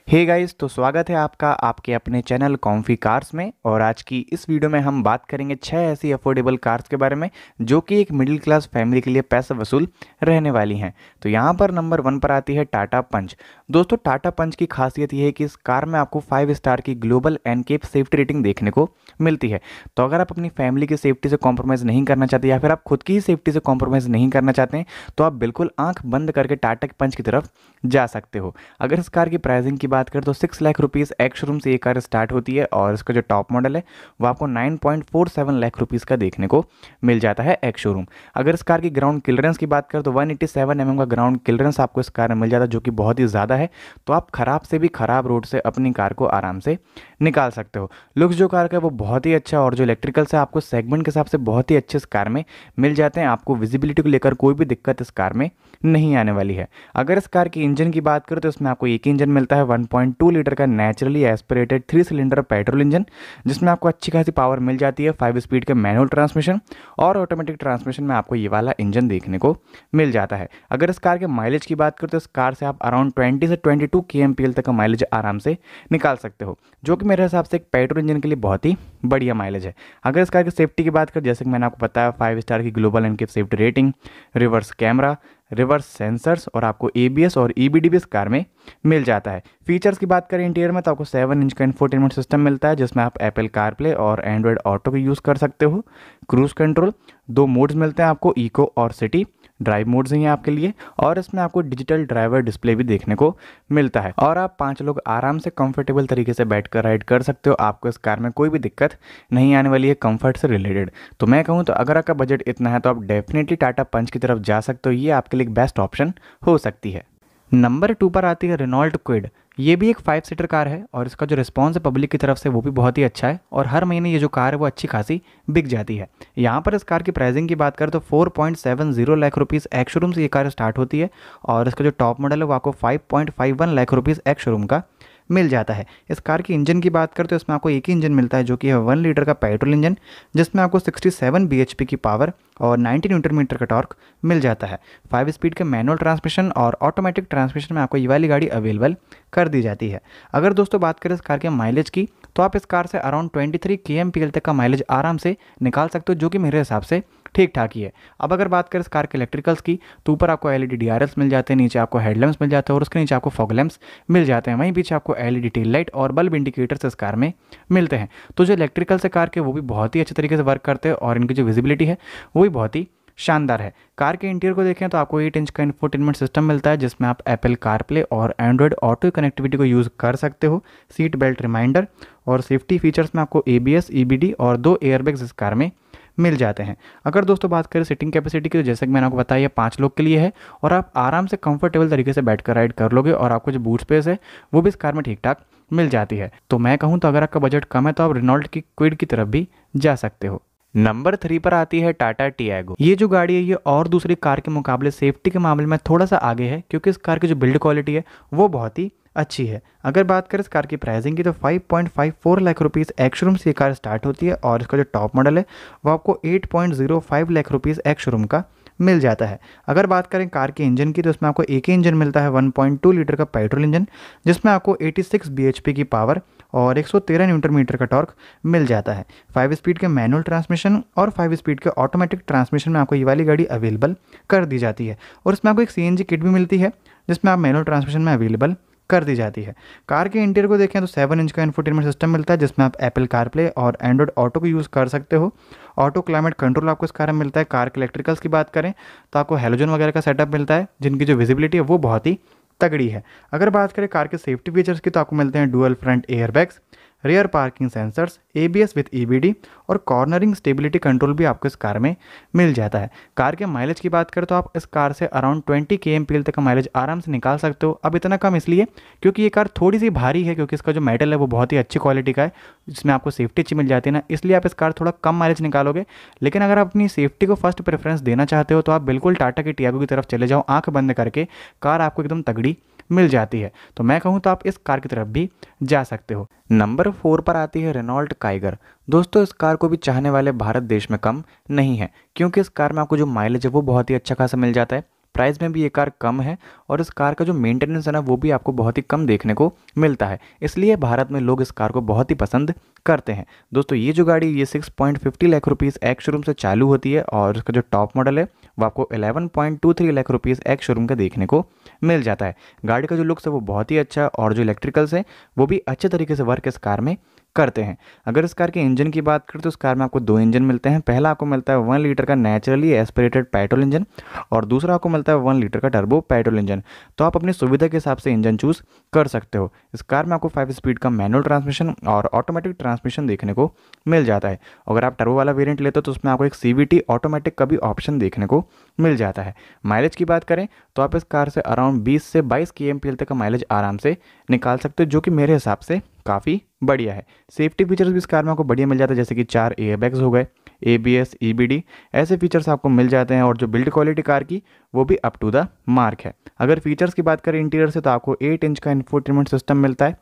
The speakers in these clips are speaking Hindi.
हे गाइस, तो स्वागत है आपका आपके अपने चैनल कॉम्फी कार्स में। और आज की इस वीडियो में हम बात करेंगे 6 ऐसी अफोर्डेबल कार्स के बारे में जो कि एक मिडिल क्लास फैमिली के लिए पैसा वसूल रहने वाली हैं। तो यहाँ पर नंबर 1 पर आती है टाटा पंच। दोस्तों, टाटा पंच की खासियत ये है कि इस कार में आपको 5 स्टार की ग्लोबल एनकेप सेफ्टी रेटिंग देखने को मिलती है। तो अगर आप अपनी फैमिली की सेफ्टी से कॉम्प्रोमाइज़ नहीं करना चाहते या फिर आप खुद की ही सेफ्टी से कॉम्प्रोमाइज़ नहीं करना चाहते हैं तो आप बिल्कुल आंख बंद करके टाटा पंच की तरफ जा सकते हो। अगर इस कार की प्राइसिंग की बात करें तो 6 लाख रुपीज़ एक्स शोरूम से ये कार स्टार्ट होती है और इसका जो टॉप मॉडल है वो आपको 9.47 लाख रुपीज़ का देखने को मिल जाता है एक्स शोरूम। अगर इस कार की ग्राउंड क्लियरेंस की बात करें तो 187 mm का ग्राउंड क्लियरेंस आपको इस कार में मिल जाता है, जो कि बहुत ही ज़्यादा है। तो आप खराब से भी खराब रोड से अपनी कार को आराम से निकाल सकते हो। लुक्स जो कार का है वो बहुत ही अच्छा, और जो इलेक्ट्रिकल से आपको सेगमेंट के हिसाब से बहुत ही अच्छे इस कार में मिल जाते हैं। आपको विजिबिलिटी को लेकर कोई भी दिक्कत इस कार में नहीं आने वाली है। अगर इस कार की इंजन की बात करें तो इसमें आपको एक ही इंजन मिलता है, 1.2 लीटर का naturally aspirated 3 cylinder petrol engine, जिसमें आपको अच्छी खासी पावर मिल जाती है। 5 स्पीड के मैनुअल ट्रांसमिशन और ऑटोमेटिक ट्रांसमिशन में आपको ये वाला इंजन देखने को मिल जाता है। अगर इस कार के माइलेज की बात करें तो इस कार से आप अराउंड 20 से 22 kmpl तक का माइलेज आराम से निकाल सकते हो, जो कि मेरे हिसाब से एक पेट्रोल इंजन के लिए बहुत ही बढ़िया माइलेज है। अगर इस कार की सेफ्टी की बात करें, जैसे कि मैंने आपको बताया, 5 स्टार की global NCAP safety rating, reverse camera, reverse sensors और आपको एबीएस और ईबीडी भी इस कार में मिल जाता है। फीचर्स की बात करें इंटीरियर में तो आपको 7 इंच का इंफोटेनमेंट सिस्टम मिलता है, जिसमें आप एप्पल कारप्ले और एंड्रॉयड ऑटो को यूज़ कर सकते हो। क्रूज कंट्रोल 2 मोड्स मिलते हैं आपको, इको और सिटी ड्राइव मोड्स हैं आपके लिए, और इसमें आपको डिजिटल ड्राइवर डिस्प्ले भी देखने को मिलता है। और आप 5 लोग आराम से कंफर्टेबल तरीके से बैठकर राइड कर सकते हो। आपको इस कार में कोई भी दिक्कत नहीं आने वाली है कंफर्ट से रिलेटेड। तो मैं कहूँ तो अगर आपका बजट इतना है तो आप डेफिनेटली टाटा पंच की तरफ जा सकते हो। ये आपके लिए एक बेस्ट ऑप्शन हो सकती है। नंबर 2 पर आती है रेनॉल्ट क्विड। ये भी एक 5 सीटर कार है और इसका जो रिस्पॉन्स है पब्लिक की तरफ से वो भी बहुत ही अच्छा है, और हर महीने ये जो कार है वो अच्छी खासी बिक जाती है। यहाँ पर इस कार की प्राइसिंग की बात करें तो 4.70 लाख रुपीज़ एक्स शोरूम से ये कार स्टार्ट होती है, और इसका जो टॉप मॉडल है वो आपको 5.51 लाख रुपीज़ एक्स शोरूम का मिल जाता है। इस कार की इंजन की बात करें तो इसमें आपको एक ही इंजन मिलता है, जो कि है 1 लीटर का पेट्रोल इंजन, जिसमें आपको 67 bhp की पावर और 90 न्यूटन मीटर का टॉर्क मिल जाता है। 5 स्पीड के मैनुअल ट्रांसमिशन और ऑटोमेटिक ट्रांसमिशन में आपको ये वाली गाड़ी अवेलेबल कर दी जाती है। अगर दोस्तों बात करें इस कार के माइलेज की तो आप इस कार से अराउंड 23 kmpl तक का माइलेज आराम से निकाल सकते हो, जो कि मेरे हिसाब से ठीक ठाक ही है। अब अगर बात करें इस कार के इलेक्ट्रिकल्स की तो ऊपर आपको एलईडी डीआरएल्स मिल जाते हैं, नीचे आपको हेडलैम्प्स मिल जाते हैं और उसके नीचे आपको फॉग लैम्प्स मिल जाते हैं। वहीं पीछे आपको एलईडी टेल लाइट और बल्ब इंडिकेटर्स इस कार में मिलते हैं। तो जो इलेक्ट्रिकल से कार के वो भी बहुत ही अच्छे तरीके से वर्क करते हैं, और इनकी जो विजिबिलिटी है वो भी बहुत ही शानदार है। कार के इंटीरियर को देखें तो आपको 8 इंच का इंफोटेनमेंट सिस्टम मिलता है, जिसमें आप एप्पल कारप्ले और एंड्रॉयड ऑटो कनेक्टिविटी को यूज़ कर सकते हो। सीट बेल्ट रिमाइंडर और सेफ्टी फीचर्स में आपको एबीएस, ईबीडी और 2 एयरबैग्स इस कार में मिल जाते हैं। अगर दोस्तों बात करें सिटिंग कैपेसिटी की तो जैसे कि मैंने आपको बताया ये 5 लोग के लिए है, और आप आराम से कंफर्टेबल तरीके से बैठकर राइड कर लोगे, और आपको जो बूट स्पेस है वो भी इस कार में ठीक ठाक मिल जाती है। तो मैं कहूँ तो अगर आपका बजट कम है तो आप रेनॉल्ट की क्विड की तरफ भी जा सकते हो। नंबर 3 पर आती है टाटा टियागो। ये जो गाड़ी है ये और दूसरी कार के मुकाबले सेफ्टी के मामले में थोड़ा सा आगे है, क्योंकि इस कार की जो बिल्ड क्वालिटी है वो बहुत ही अच्छी है। अगर बात करें इस कार की प्राइसिंग की तो 5.54 लाख रुपीज़ एक्स शोरूम से ये कार स्टार्ट होती है, और इसका जो टॉप मॉडल है वो आपको 8.05 लाख रुपीज़ एक्स शोरूम का मिल जाता है। अगर बात करें कार के इंजन की तो इसमें आपको एक ही इंजन मिलता है, 1.2 लीटर का पेट्रोल इंजन, जिसमें आपको 86 bhp की पावर और 113 न्यूटन मीटर का टॉर्क मिल जाता है। 5 स्पीड के मैनुअल ट्रांसमिशन और 5 स्पीड के ऑटोमेटिक ट्रांसमिशन में आपको ये वाली गाड़ी अवेलेबल कर दी जाती है, और इसमें आपको एक सीएनजी किट भी मिलती है, जिसमें आप मैनुअल ट्रांसमिशन में अवेलेबल कर दी जाती है। कार के इंटीरियर को देखें तो 7 इंच का इंफोटेनमेंट सिस्टम मिलता है, जिसमें आप एप्पल कारप्ले और एंड्रॉयड ऑटो को यूज़ कर सकते हो। ऑटो क्लाइमेट कंट्रोल आपको इस कार में मिलता है। कार के इलेक्ट्रिकल्स की बात करें तो आपको हेलोजन वगैरह का सेटअप मिलता है, जिनकी जो विजिबिलिटी है वो बहुत ही तगड़ी है। अगर बात करें कार के सेफ्टी फीचर्स की तो आपको मिलते हैं dual front airbags, rear parking sensors, ABS with EBD और कॉर्नरिंग स्टेबिलिटी कंट्रोल भी आपको इस कार में मिल जाता है। कार के माइलेज की बात करें तो आप इस कार से अराउंड 20 kmpl तक का माइलेज आराम से निकाल सकते हो। अब इतना कम इसलिए क्योंकि ये कार थोड़ी सी भारी है, क्योंकि इसका जो मेटल है वो बहुत ही अच्छी क्वालिटी का है, जिसमें आपको सेफ्टी अच्छी मिल जाती है ना, इसलिए आप इस कार थोड़ा कम माइलेज निकालोगे। लेकिन अगर आप अपनी सेफ्टी को फर्स्ट प्रेफरेंस देना चाहते हो तो आप बिल्कुल टाटा की टियागो की तरफ चले जाओ, आँख बंद करके। कार आपको एकदम तगड़ी मिल जाती है। तो मैं कहूँ तो आप इस कार की तरफ भी जा सकते हो। नंबर 4 पर आती है रेनॉल्ट काइगर। दोस्तों, इस कार को भी चाहने वाले भारत देश में कम नहीं है, क्योंकि इस कार में आपको जो माइलेज है वो बहुत ही अच्छा खासा मिल जाता है। प्राइस में भी ये कार कम है और इस कार का जो मेंटेनेंस है ना वो भी आपको बहुत ही कम देखने को मिलता है, इसलिए भारत में लोग इस कार को बहुत ही पसंद करते हैं। दोस्तों ये जो गाड़ी ये 6.50 लाख रुपीज़ एक्स शोरूम से चालू होती है और इसका जो टॉप मॉडल है वो आपको 11.23 लाख रुपीज़ एक्स शोरूम का देखने को मिल जाता है। गाड़ी का जो लुक्स है वो बहुत ही अच्छा है और जो इलेक्ट्रिकल्स हैं वो भी अच्छे तरीके से वर्क इस कार में करते हैं। अगर इस कार के इंजन की बात करें तो इस कार में आपको दो इंजन मिलते हैं। पहला आपको मिलता है 1 लीटर का नेचुरली एस्पिरेटेड पेट्रोल इंजन और दूसरा आपको मिलता है 1 लीटर का टर्बो पेट्रोल इंजन। तो आप अपनी सुविधा के हिसाब से इंजन चूज़ कर सकते हो। इस कार में आपको 5 स्पीड का मैनुअल ट्रांसमिशन और ऑटोमेटिक ट्रांसमिशन देखने को मिल जाता है। अगर आप टर्बो वाला वेरिएंट लेते हो तो उसमें आपको एक CVT ऑटोमेटिक का भी ऑप्शन देखने को मिल जाता है। माइलेज की बात करें तो आप इस कार से अराउंड 20 से 22 kmpl तक का माइलेज आराम से निकाल सकते हो, जो कि मेरे हिसाब से काफ़ी बढ़िया है। सेफ्टी फीचर्स भी इस कार में आपको बढ़िया मिल जाता है, जैसे कि 4 एयरबैग्स हो गए, ABS, EBD ऐसे फीचर्स आपको मिल जाते हैं और जो बिल्ड क्वालिटी कार की वो भी अप टू द मार्क है। अगर फीचर्स की बात करें इंटीरियर से तो आपको 8 इंच का इंफोटेनमेंट सिस्टम मिलता है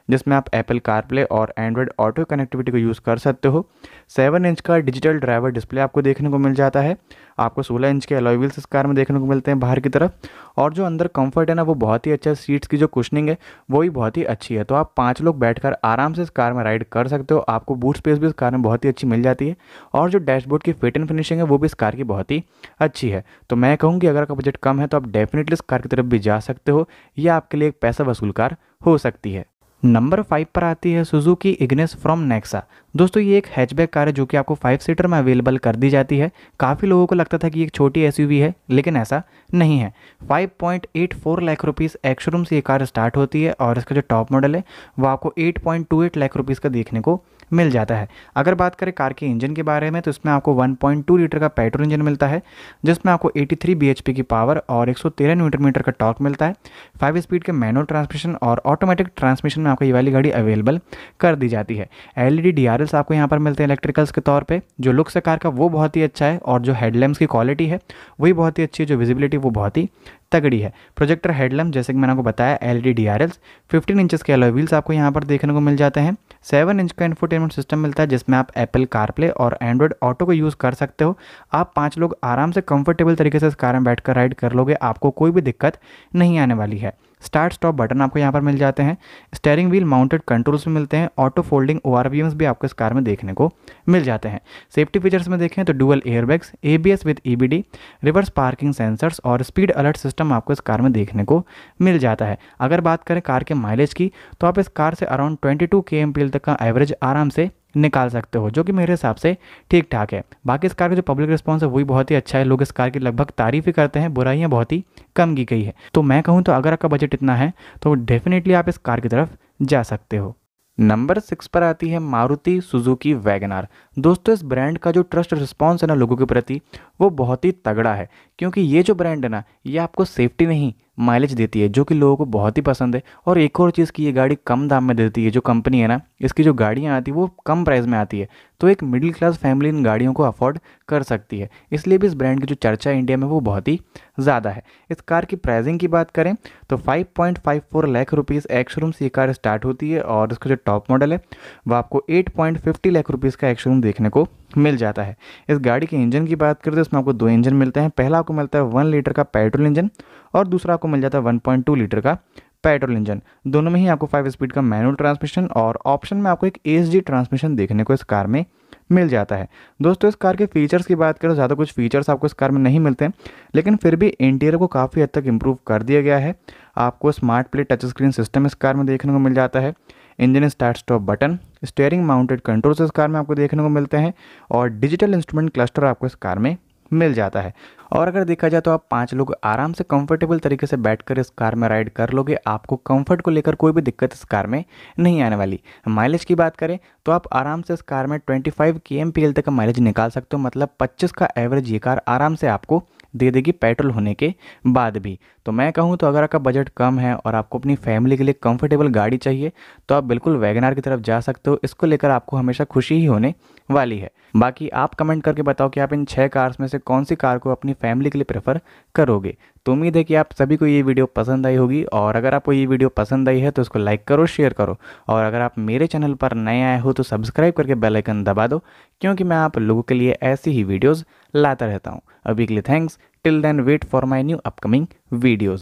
जिसमें आप एप्पल कारप्ले और एंड्रॉयड ऑटो कनेक्टिविटी को यूज़ कर सकते हो। 7 इंच का डिजिटल ड्राइवर डिस्प्ले आपको देखने को मिल जाता है। आपको 16 इंच के अलॉय व्हील्स इस कार में देखने को मिलते हैं बाहर की तरफ और जो अंदर कंफर्ट है ना वो बहुत ही अच्छा है। सीट्स की जो कुशनिंग है वो भी बहुत ही अच्छी है, तो आप 5 लोग बैठकर आराम से इस कार में राइड कर सकते हो। आपको बूट स्पेस भी इस कार में बहुत ही अच्छी मिल जाती है और जो डैशबोर्ड की फिट एंड फिनिशिंग है वो भी इस कार की बहुत ही अच्छी है। तो मैं कहूँगी अगर आपका बजट कम है तो आप डेफिनेटली इस कार की तरफ भी जा सकते हो, यह आपके लिए एक पैसा वसूल कार हो सकती है। नंबर 5 पर आती है सुजुकी इग्निस फ्रॉम नेक्सा। दोस्तों ये एक हैचबैक कार है जो कि आपको 5 सीटर में अवेलेबल कर दी जाती है। काफ़ी लोगों को लगता था कि एक छोटी SUV है, लेकिन ऐसा नहीं है। 5.84 लाख रुपीज़ एक्स शोरूम से ये कार स्टार्ट होती है और इसका जो टॉप मॉडल है वो आपको 8.28 लाख रुपीज़ का देखने को मिल जाता है। अगर बात करें कार के इंजन के बारे में तो इसमें आपको 1.2 लीटर का पेट्रोल इंजन मिलता है जिसमें आपको 83 bhp की पावर और 113 न्यूटन मीटर का टॉर्क मिलता है। 5 स्पीड के मैनुअल ट्रांसमिशन और ऑटोमेटिक ट्रांसमिशन में आपको ये वाली गाड़ी अवेलेबल कर दी जाती है। LED DRLs आपको यहाँ पर मिलते हैं इलेक्ट्रिकल्स के तौर पे। जो लुक्स है कार का वो बहुत ही अच्छा है और जो हेडलैम्प्स की क्वालिटी है वही बहुत ही अच्छी है। जो विजिबिलिटी वो बहुत ही तगड़ी है। प्रोजेक्टर हेडलैम्प जैसे कि मैंने आपको बताया, LED DRLs, 15 इंचेस के अलॉय व्हील्स आपको यहाँ पर देखने को मिल जाते हैं। 7 इंच का इंफोटेनमेंट सिस्टम मिलता है जिसमें आप एप्पल कारप्ले और एंड्रॉयड ऑटो को यूज़ कर सकते हो। आप 5 लोग आराम से कंफर्टेबल तरीके से इस कार में बैठकर राइड कर लोगे, आपको कोई भी दिक्कत नहीं आने वाली है। स्टार्ट स्टॉप बटन आपको यहाँ पर मिल जाते हैं। स्टीयरिंग व्हील माउंटेड कंट्रोल्स भी मिलते हैं। ऑटो फोल्डिंग ORVMs भी आपको इस कार में देखने को मिल जाते हैं। सेफ्टी फीचर्स में देखें तो dual airbags, ABS with EBD, reverse parking sensors और स्पीड अलर्ट सिस्टम आपको इस कार में देखने को मिल जाता है। अगर बात करें कार के माइलेज की तो आप इस कार से अराउंड 22 kmpl तक का एवरेज आराम से निकाल सकते हो, जो कि मेरे हिसाब से ठीक ठाक है। बाकी इस कार का जो पब्लिक रिस्पांस है वही बहुत ही अच्छा है। लोग इस कार की लगभग तारीफ ही करते हैं, बुराइयां बहुत ही कम की गई है। तो मैं कहूँ तो अगर आपका बजट इतना है तो डेफिनेटली आप इस कार की तरफ जा सकते हो। नंबर 6 पर आती है मारुति सुजुकी वैगनार। दोस्तों इस ब्रांड का जो ट्रस्ट रिस्पांस है ना लोगों के प्रति वो बहुत ही तगड़ा है, क्योंकि ये जो ब्रांड है ना ये आपको सेफ्टी नहीं माइलेज देती है, जो कि लोगों को बहुत ही पसंद है। और एक और चीज़ की ये गाड़ी कम दाम में देती है। जो कंपनी है ना इसकी जो गाड़ियाँ आती है वो कम प्राइस में आती है, तो एक मिडिल क्लास फैमिली इन गाड़ियों को अफोर्ड कर सकती है। इसलिए भी इस ब्रांड की जो चर्चा इंडिया में वो बहुत ही ज़्यादा है। इस कार की प्राइसिंग की बात करें तो 5.54 लाख रुपीज़ एक्स शोरूम से ये कार स्टार्ट होती है और इसका जो टॉप मॉडल है वो आपको 8.50 लाख रुपीज़ का एक्स शोरूम देखने को मिल जाता है। इस गाड़ी के इंजन की बात करें तो इसमें आपको 2 इंजन मिलते हैं। पहला आपको मिलता है 1 लीटर का पेट्रोल इंजन और दूसरा आपको मिल जाता है 1.2 लीटर का पेट्रोल इंजन। दोनों में ही आपको 5 स्पीड का मैनुअल ट्रांसमिशन और ऑप्शन में आपको एक ASD ट्रांसमिशन देखने को इस कार में मिल जाता है। दोस्तों इस कार के फीचर्स की बात करें, ज़्यादा कुछ फीचर्स आपको इस कार में नहीं मिलते हैं, लेकिन फिर भी इंटीरियर को काफ़ी हद तक इम्प्रूव कर दिया गया है। आपको smart play touch screen system इस कार में देखने को मिल जाता है। Engine start stop button, steering mounted controls इस कार में आपको देखने को मिलते हैं और डिजिटल इंस्ट्रूमेंट क्लस्टर आपको इस कार में मिल जाता है। और अगर देखा जाए तो आप 5 लोग आराम से कंफर्टेबल तरीके से बैठकर इस कार में राइड कर लोगे। आपको कंफर्ट को लेकर कोई भी दिक्कत इस कार में नहीं आने वाली। माइलेज की बात करें तो आप आराम से इस कार में 25 kmpl तक का माइलेज निकाल सकते हो, मतलब 25 का एवरेज ये कार आराम से आपको दे देगी पेट्रोल होने के बाद भी। तो मैं कहूँ तो अगर आपका बजट कम है और आपको अपनी फैमिली के लिए कंफर्टेबल गाड़ी चाहिए तो आप बिल्कुल वैगनार की तरफ जा सकते हो। इसको लेकर आपको हमेशा खुशी ही होने वाली है। बाकी आप कमेंट करके बताओ कि आप इन 6 कार्स में से कौन सी कार को अपनी फैमिली के लिए प्रेफर करोगे। तो उम्मीद है कि आप सभी को ये वीडियो पसंद आई होगी, और अगर आपको ये वीडियो पसंद आई है तो इसको लाइक करो, शेयर करो, और अगर आप मेरे चैनल पर नए आए हो तो सब्सक्राइब करके बेल आइकन दबा दो, क्योंकि मैं आप लोगों के लिए ऐसी ही वीडियोज़ लाता रहता हूँ। अभी के लिए thanks, till then wait for my new upcoming videos.